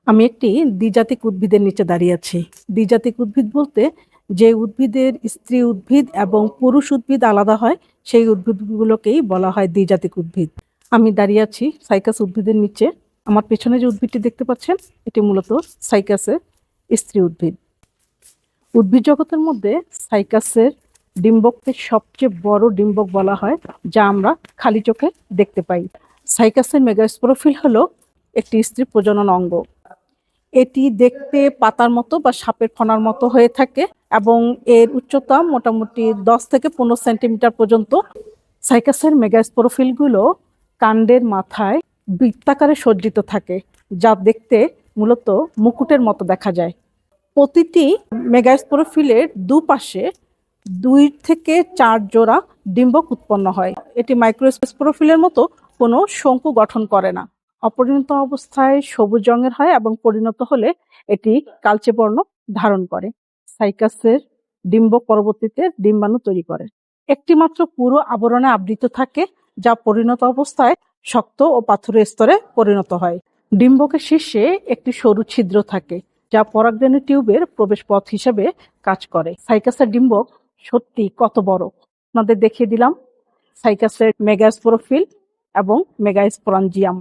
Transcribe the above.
আমি একটি দ্বিজাতিক উদ্ভিদের নিচে দাঁড়িয়ে আছি। দ্বিজাতিক উদ্ভিদ বলতে যে উদ্ভিদের স্ত্রী উদ্ভিদ এবং পুরুষ উদ্ভিদ আলাদা হয় সেই উদ্ভিদগুলোকেই বলা হয় দ্বিজাতিক উদ্ভিদ। আমি দাঁড়িয়ে আছি সাইকাস উদ্ভিদের নিচে। আমার পেছনে যে উদ্ভিদটি দেখতে পাচ্ছেন এটি মূলত সাইকাসের স্ত্রী উদ্ভিদ। উদ্ভিদ জগতের মধ্যে সাইকাসের ডিম্বককে সবচেয়ে বড় ডিম্বক বলা হয়, যা আমরা খালি চোখে দেখতে পাই। সাইকাসের মেগাস্পোরোফিল হলো একটি স্ত্রী প্রজনন অঙ্গ। এটি দেখতে পাতার মতো বা সাপের ফনার মতো হয়ে থাকে এবং এর উচ্চতা মোটামুটি 10 থেকে 15 সেন্টিমিটার পর্যন্ত। সাইকাসের মেগাস্পোরোফিলগুলো কাণ্ডের মাথায় বৃত্তাকারে সজ্জিত থাকে, যা দেখতে মূলত মুকুটের মতো দেখা যায়। প্রতিটি মেগাস্পোরোফিলের দুপাশে 2 থেকে 4 জোড়া ডিম্বক উৎপন্ন হয়। এটি মাইক্রোস্পোরোফিলের মতো কোনো শঙ্কু গঠন করে না। অপরিণত অবস্থায় সবুজ রঙের হয় এবং পরিণত হলে এটি কালচে বর্ণ ধারণ করে। সাইকাসের ডিম্বক পরবর্তীতে ডিম্বাণু তৈরি করে। একটি মাত্র পুরো আবরণে আবৃত থাকে, যা পরিণত অবস্থায় শক্ত ও পাথুরে স্তরে পরিণত হয়। ডিম্বকের শীর্ষে একটি সরু ছিদ্র থাকে, যা পরাগরেণু টিউবের প্রবেশ পথ হিসেবে কাজ করে। সাইকাসের ডিম্বক সত্যি কত বড় আপনাদের দেখিয়ে দিলাম। সাইকাসের মেগাস্পোরোফিল এবং মেগাস্পোরাঞ্জিয়াম।